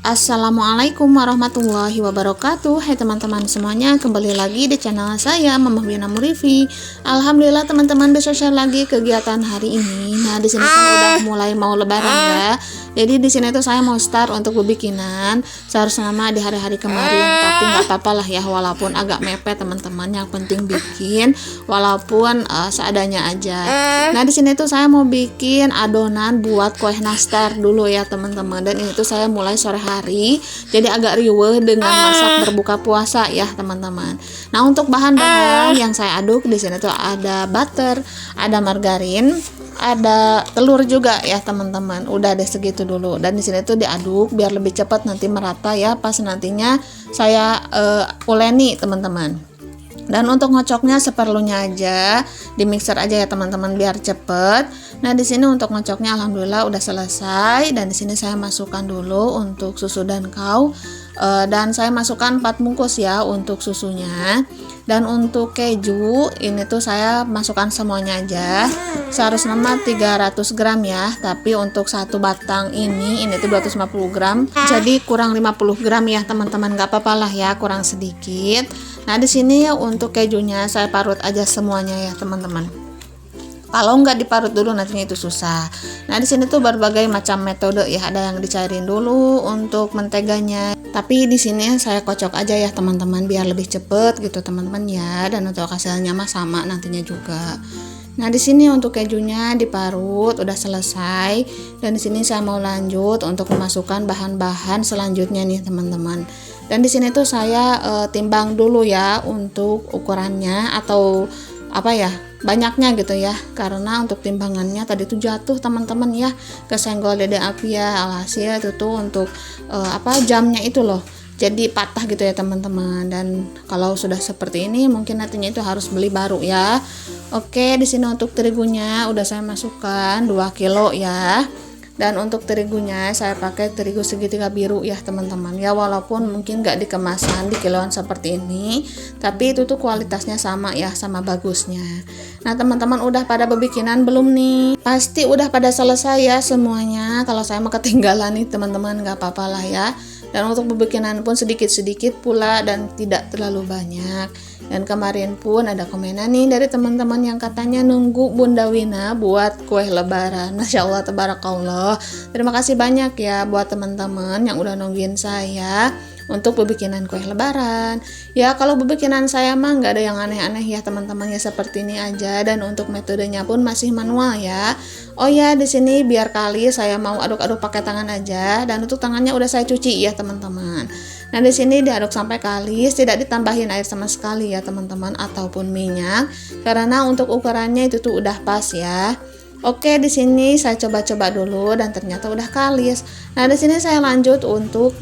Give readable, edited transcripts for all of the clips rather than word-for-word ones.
Assalamualaikum warahmatullahi wabarakatuh. Hai teman-teman semuanya, kembali lagi di channel saya Mama Wina Murifi. Alhamdulillah teman-teman udah selesai lagi kegiatan hari ini. Nah di sini kan udah mulai mau lebaran ya. Jadi di sini tuh saya mau start untuk bikinan seharusnya nama di hari-hari kemarin, tapi nggak apa-apa lah ya, walaupun agak mepet teman-teman. Yang penting bikin walaupun seadanya aja. Nah di sini tuh saya mau bikin adonan buat kue nastar dulu ya teman-teman. Dan ini tuh saya mulai sore hari, jadi agak riweh dengan masak berbuka puasa ya teman-teman. Nah untuk bahan-bahan yang saya aduk di sini tuh ada butter, ada margarin, ada telur juga ya teman-teman. Udah deh segitu dulu. Dan di sini tuh diaduk biar lebih cepat nanti merata ya pas nantinya saya uleni teman-teman. Dan untuk ngocoknya seperlunya aja, di mixer aja ya teman-teman biar cepet. Nah di sini untuk ngocoknya alhamdulillah udah selesai. Dan di sini saya masukkan dulu untuk susu dan kau. Dan saya masukkan 4 bungkus ya untuk susunya. Dan untuk keju ini tuh saya masukkan semuanya aja. Seharusnya 300 gram ya, tapi untuk satu batang ini tuh 250 gram. Jadi kurang 50 gram ya teman-teman, nggak apa-apa lah ya, kurang sedikit. Nah di sini untuk kejunya saya parut aja semuanya ya teman-teman. Kalau nggak diparut dulu nantinya itu susah. Nah di sini tuh berbagai macam metode ya, ada yang dicairin dulu untuk menteganya. Tapi di sini saya kocok aja ya teman-teman biar lebih cepet gitu teman-teman ya. Dan untuk hasilnya mah sama nantinya juga. Nah di sini untuk kejunya diparut udah selesai. Dan di sini saya mau lanjut untuk memasukkan bahan-bahan selanjutnya nih teman-teman. Dan di sini tuh saya timbang dulu ya untuk ukurannya atau apa ya, banyaknya gitu ya, karena untuk timbangannya tadi tuh jatuh teman-teman ya, kesenggol dede Afia. Alhasil itu tuh untuk jamnya itu loh jadi patah gitu ya teman-teman. Dan kalau sudah seperti ini mungkin nantinya itu harus beli baru ya. Oke, di sini untuk terigunya udah saya masukkan 2 kilo ya. Dan untuk terigunya saya pakai terigu segitiga biru ya teman-teman ya, walaupun mungkin gak dikemasan di kiloan seperti ini, tapi itu tuh kualitasnya sama ya, sama bagusnya. Nah teman-teman udah pada bebikinan belum nih? Pasti udah pada selesai ya semuanya. Kalau saya mau ketinggalan nih teman-teman gak apa-apa lah ya. Dan untuk bebikinan pun sedikit-sedikit pula dan tidak terlalu banyak. Dan kemarin pun ada komenan nih dari teman-teman yang katanya nunggu Bunda Wina buat kue lebaran. Masya Allah, tabarakallah. Terima kasih banyak ya buat teman-teman yang udah nungguin saya untuk bebikinan kue lebaran. Ya kalau bebikinan saya mah nggak ada yang aneh-aneh ya teman-teman ya, seperti ini aja. Dan untuk metodenya pun masih manual ya. Oh ya di sini biar kali saya mau aduk-aduk pakai tangan aja. Dan untuk tangannya udah saya cuci ya teman-teman. Nah di sini diaduk sampai kalis, tidak ditambahin air sama sekali ya teman-teman ataupun minyak, karena untuk ukurannya itu tuh udah pas ya. Oke, di sini saya coba-coba dulu dan ternyata udah kalis. Nah di sini saya lanjut untuk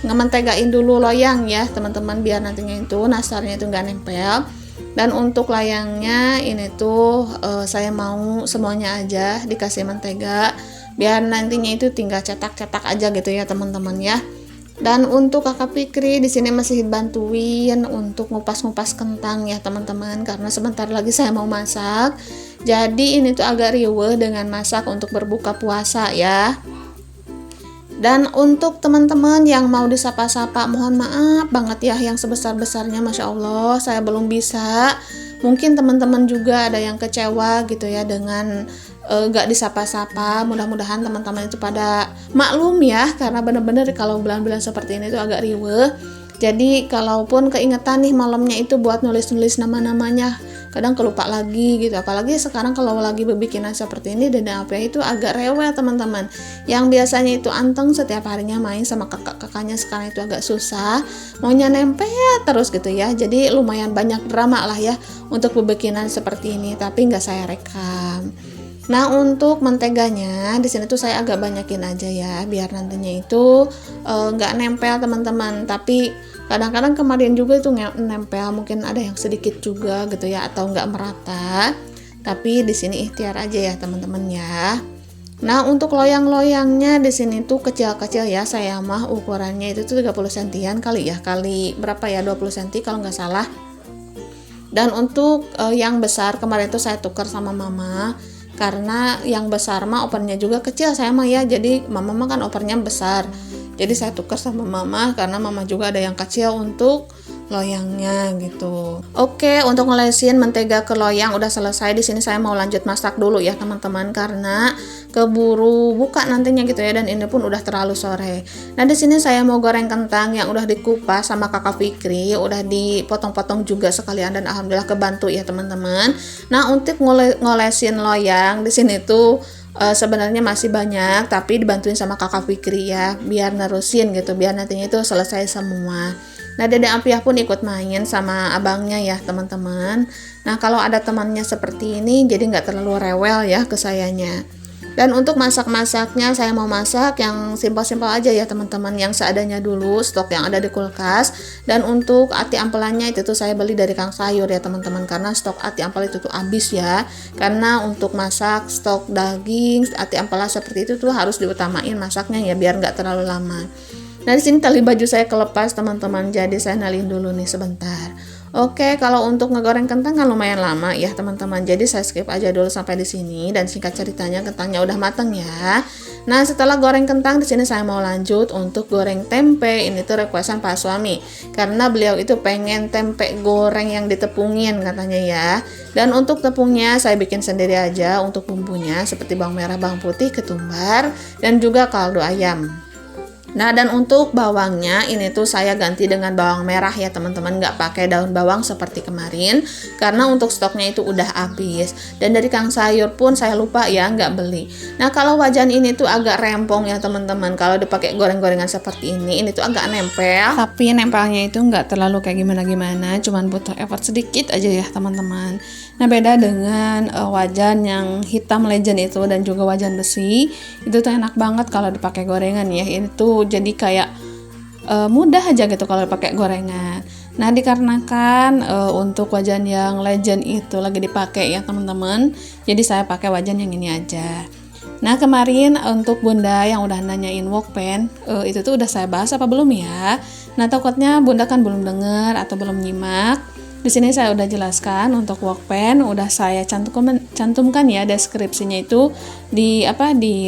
ngementegain dulu loyang ya teman-teman, biar nantinya itu nastarnya itu nggak nempel. Dan untuk layangnya ini tuh saya mau semuanya aja dikasih mentega, biar nantinya itu tinggal cetak-cetak aja gitu ya teman-teman ya. Dan untuk kakak Fikri di sini masih bantuin untuk ngupas-ngupas kentang ya teman-teman, karena sebentar lagi saya mau masak. Jadi ini tuh agak riweh dengan masak untuk berbuka puasa ya. Dan untuk teman-teman yang mau disapa-sapa, mohon maaf banget ya yang sebesar-besarnya, Masya Allah saya belum bisa. Mungkin teman-teman juga ada yang kecewa gitu ya dengan gak disapa-sapa. Mudah-mudahan teman-teman itu pada maklum ya, karena bener-bener kalau bulan-bulan seperti ini tuh agak riweh. Jadi kalaupun keingetan nih malamnya itu buat nulis-nulis nama-namanya, kadang kelupa lagi gitu. Apalagi sekarang kalau lagi bebikinan seperti ini, dan apa itu agak rewel teman-teman. Yang biasanya itu anteng setiap harinya main sama kakak-kakaknya, sekarang itu agak susah, maunya nempel terus gitu ya. Jadi lumayan banyak drama lah ya untuk bebikinan seperti ini, tapi nggak saya rekam. Nah untuk menteganya di sini tuh saya agak banyakin aja ya, biar nantinya itu nggak nempel teman-teman. Tapi kadang-kadang kemarin juga itu nempel, mungkin ada yang sedikit juga gitu ya, atau nggak merata. Tapi di sini ikhtiar aja ya teman-teman ya. Nah untuk loyang-loyangnya di sini tuh kecil-kecil ya, saya mah ukurannya itu tuh 30 sentian kali ya, kali berapa ya, 20 senti kalau nggak salah. Dan untuk yang besar kemarin tuh saya tukar sama mama, karena yang besar mah ovennya juga kecil saya mah ya, jadi mama mah kan ovennya besar. Jadi saya tukar sama mama karena mama juga ada yang kecil untuk loyangnya gitu. Oke, untuk ngolesin mentega ke loyang udah selesai. Di sini saya mau lanjut masak dulu ya teman-teman karena keburu buka nantinya gitu ya, dan ini pun udah terlalu sore. Nah, di sini saya mau goreng kentang yang udah dikupas sama Kakak Fikri, udah dipotong-potong juga sekalian, dan alhamdulillah kebantu ya teman-teman. Nah, untuk ngolesin loyang di sini tuh sebenarnya masih banyak, tapi dibantuin sama Kakak Fikri ya, biar nerusin gitu, biar nantinya itu selesai semua. Nah, Dede Ampiah pun ikut main sama abangnya ya teman-teman. Nah, kalau ada temannya seperti ini jadi nggak terlalu rewel ya ke sayanya. Dan untuk masak-masaknya saya mau masak yang simpel-simpel aja ya teman-teman, yang seadanya dulu, stok yang ada di kulkas. Dan untuk ati ampelannya itu tuh saya beli dari Kang Sayur ya teman-teman, karena stok ati ampel itu tuh habis ya. Karena untuk masak stok daging, ati ampela seperti itu tuh harus diutamain masaknya ya, biar nggak terlalu lama. Nah, di sini tali baju saya kelepas teman-teman, jadi saya nalin dulu nih sebentar. Oke, kalau untuk ngegoreng kentang kan lumayan lama ya teman-teman, jadi saya skip aja dulu sampai di sini, dan singkat ceritanya kentangnya udah mateng ya. Nah, setelah goreng kentang di sini saya mau lanjut untuk goreng tempe. Ini tuh requestan Pak suami, karena beliau itu pengen tempe goreng yang ditepungin katanya ya. Dan untuk tepungnya saya bikin sendiri aja, untuk bumbunya seperti bawang merah, bawang putih, ketumbar, dan juga kaldu ayam. Nah, dan untuk bawangnya ini tuh saya ganti dengan bawang merah ya teman-teman, nggak pakai daun bawang seperti kemarin karena untuk stoknya itu udah habis. Dan dari Kang Sayur pun saya lupa ya nggak beli. Nah, kalau wajan ini tuh agak rempong ya teman-teman, kalau dipakai goreng-gorengan seperti ini tuh agak nempel, tapi nempelnya itu nggak terlalu kayak gimana-gimana, cuman butuh effort sedikit aja ya teman-teman. Nah, beda dengan wajan yang hitam legend itu dan juga wajan besi, itu tuh enak banget kalau dipakai gorengan ya. Ini tuh jadi kayak mudah aja gitu kalau pakai gorengan. Nah, dikarenakan untuk wajan yang legend itu lagi dipakai ya teman-teman, jadi saya pakai wajan yang ini aja. Nah, kemarin untuk Bunda yang udah nanyain wokpen, itu tuh udah saya bahas apa belum ya? Nah, takutnya Bunda kan belum dengar atau belum nyimak. Di sini saya udah jelaskan untuk wokpen, udah saya cantumkan ya deskripsinya itu di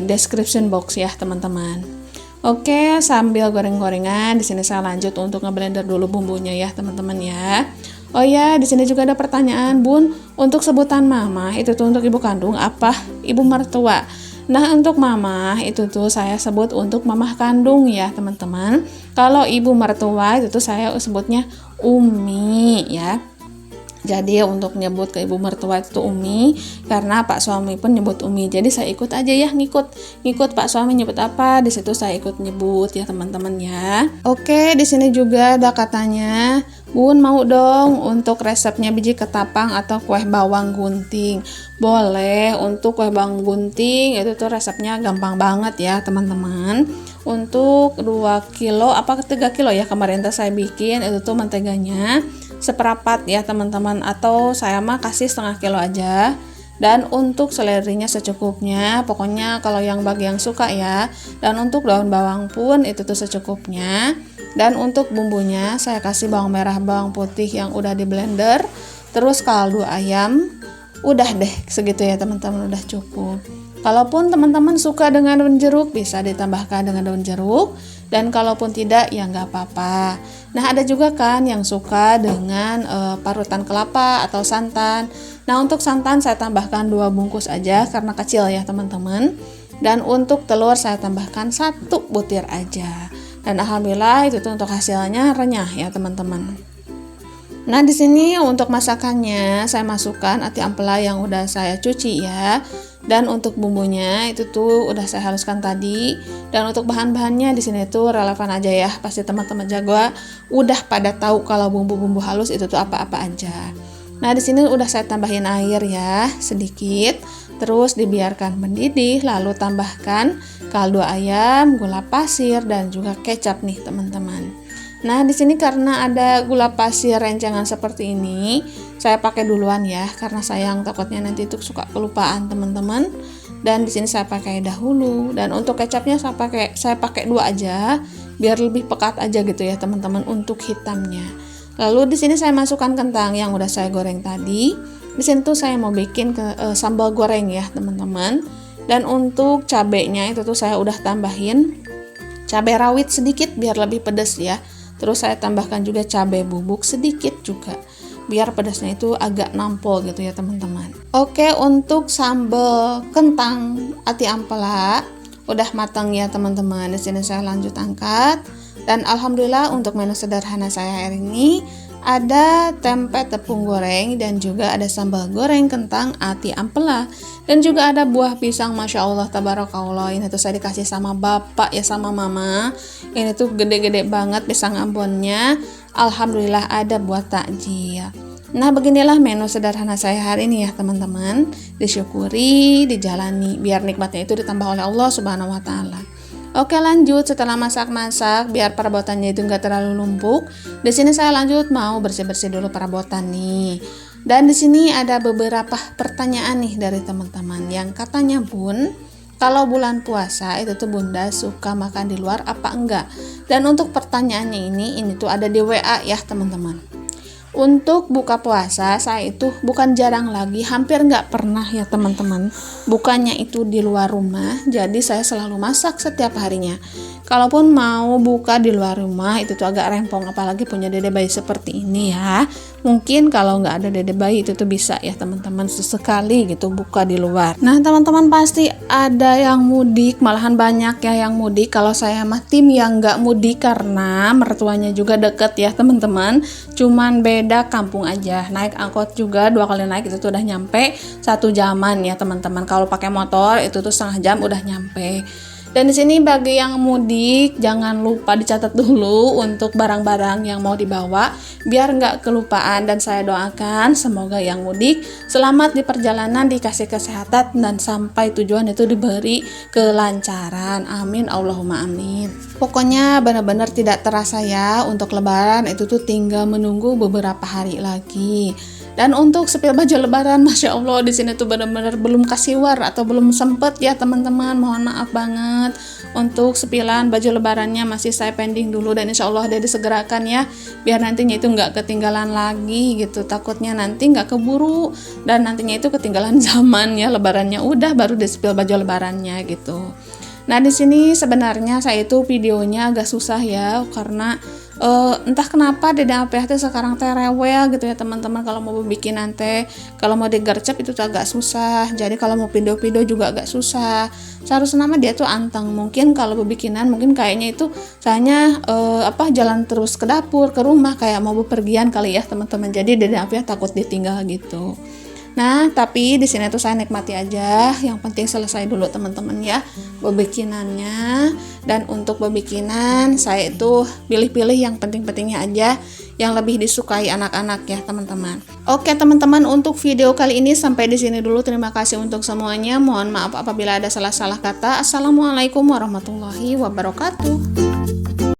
description box ya teman-teman. Oke, sambil goreng-gorengan di sini saya lanjut untuk ngeblender dulu bumbunya ya teman-teman ya. Oh ya, di sini juga ada pertanyaan, Bun, untuk sebutan mama itu tuh untuk ibu kandung apa ibu mertua? Nah, untuk mama itu tuh saya sebut untuk mamah kandung ya teman-teman. Kalau ibu mertua itu tuh saya sebutnya Umi ya. Jadi untuk nyebut ke ibu mertua itu Umi, karena Pak suami pun nyebut Umi. Jadi saya ikut aja ya, ngikut Pak suami nyebut apa, di situ saya ikut nyebut ya teman-teman ya. Oke, di sini juga ada katanya, Bun mau dong untuk resepnya biji ketapang atau kue bawang gunting. Boleh, untuk kue bawang gunting itu tuh resepnya gampang banget ya teman-teman. Untuk 2 kilo apa 3 kilo ya kemarin saya bikin, itu tuh menteganya seperapat ya teman-teman, atau saya mah kasih setengah kilo aja. Dan untuk selerinya secukupnya, pokoknya kalau yang bagi yang suka ya. Dan untuk daun bawang pun itu tuh secukupnya. Dan untuk bumbunya saya kasih bawang merah, bawang putih yang udah di blender, terus kaldu ayam. Udah deh segitu ya teman-teman, udah cukup. Kalaupun teman-teman suka dengan daun jeruk, bisa ditambahkan dengan daun jeruk, dan kalaupun tidak ya nggak apa-apa. Nah, ada juga kan yang suka dengan parutan kelapa atau santan. Nah, untuk santan saya tambahkan 2 bungkus aja karena kecil ya teman-teman. Dan untuk telur saya tambahkan 1 butir aja. Dan alhamdulillah itu tuh untuk hasilnya renyah ya teman-teman. Nah, di sini untuk masakannya saya masukkan ati ampela yang udah saya cuci ya. Dan untuk bumbunya itu tuh udah saya haluskan tadi. Dan untuk bahan-bahannya di sini tuh relevan aja ya. Pasti teman-teman jago udah pada tahu kalau bumbu-bumbu halus itu tuh apa-apa aja. Nah, di sini udah saya tambahin air ya, sedikit. Terus dibiarkan mendidih, lalu tambahkan kaldu ayam, gula pasir, dan juga kecap nih teman-teman. Nah, di sini karena ada gula pasir rencangan seperti ini, saya pakai duluan ya, karena sayang takutnya nanti itu suka kelupaan teman-teman. Dan di sini saya pakai dahulu. Dan untuk kecapnya saya pakai 2 aja, biar lebih pekat aja gitu ya teman-teman untuk hitamnya. Lalu di sini saya masukkan kentang yang udah saya goreng tadi. Di sini tuh saya mau bikin sambal goreng ya teman-teman. Dan untuk cabenya itu tuh saya udah tambahin cabai rawit sedikit biar lebih pedas ya. Terus saya tambahkan juga cabai bubuk sedikit juga, biar pedasnya itu agak nampol gitu ya teman-teman. Oke, untuk sambal kentang ati ampela udah matang ya teman-teman. Di sini saya lanjut angkat. Dan alhamdulillah untuk menu sederhana saya hari ini ada tempe tepung goreng dan juga ada sambal goreng kentang ati ampela dan juga ada buah pisang. Masya Allah tabarakallah, ini tuh saya dikasih sama bapak ya sama mama. Ini tuh gede-gede banget pisang Ambonnya. Alhamdulillah ada buat takjil. Nah beginilah menu sederhana saya hari ini ya teman-teman. Disyukuri, dijalani biar nikmatnya itu ditambah oleh Allah Subhanahu wa taala. Oke, lanjut setelah masak-masak biar perabotannya itu enggak terlalu numpuk. Di sini saya lanjut mau bersih-bersih dulu perabotan nih. Dan di sini ada beberapa pertanyaan nih dari teman-teman yang katanya, Bun, kalau bulan puasa itu tuh Bunda suka makan di luar apa enggak? Dan untuk pertanyaannya ini tuh ada di WA ya teman-teman. Untuk buka puasa saya itu bukan jarang lagi, hampir nggak pernah ya teman-teman bukannya itu di luar rumah. Jadi saya selalu masak setiap harinya. Kalaupun mau buka di luar rumah itu tuh agak rempong, apalagi punya dede bayi seperti ini ya. Mungkin kalau nggak ada dede bayi itu tuh bisa ya teman-teman sesekali gitu buka di luar. Nah teman-teman pasti ada yang mudik, malahan banyak ya yang mudik. Kalau saya mah tim yang nggak mudik karena mertuanya juga deket ya teman-teman. Cuman beda kampung aja, naik angkot juga 2 kali naik itu tuh udah nyampe 1 jaman ya teman-teman. Kalau pakai motor itu tuh setengah jam udah nyampe. Dan di sini bagi yang mudik jangan lupa dicatat dulu untuk barang-barang yang mau dibawa biar nggak kelupaan. Dan saya doakan semoga yang mudik selamat di perjalanan, dikasih kesehatan dan sampai tujuan itu diberi kelancaran. Amin Allahumma amin. Pokoknya benar-benar tidak terasa ya untuk lebaran itu tuh tinggal menunggu beberapa hari lagi. Dan untuk sepil baju lebaran, Masya Allah di sini tuh benar-benar belum kasih war atau belum sempet ya teman-teman, mohon maaf banget. Untuk sepilan baju lebarannya masih saya pending dulu dan insya Allah ada disegerakan ya, biar nantinya itu nggak ketinggalan lagi gitu. Takutnya nanti nggak keburu dan nantinya itu ketinggalan zaman ya, lebarannya udah baru disepil baju lebarannya gitu. Nah di sini sebenarnya saya itu videonya agak susah ya karena entah kenapa Dede APH sekarang teh rewel gitu ya teman-teman. Kalau mau bikin nanti, kalau mau digercep itu tuh agak susah. Jadi kalau mau video-video juga agak susah. Seharusnya nama dia tuh anteng. Mungkin kalau bikinan mungkin kayaknya itu sayanya jalan terus ke dapur, ke rumah kayak mau bepergian kali ya teman-teman. Jadi Dede APH takut ditinggal gitu. Nah, tapi di sini tuh saya nikmati aja. Yang penting selesai dulu teman-teman ya bebikinannya. Dan untuk bebikinan saya itu pilih-pilih yang penting-pentingnya aja, yang lebih disukai anak-anak ya teman-teman. Oke teman-teman, untuk video kali ini sampai di sini dulu. Terima kasih untuk semuanya. Mohon maaf apabila ada salah-salah kata. Assalamualaikum warahmatullahi wabarakatuh.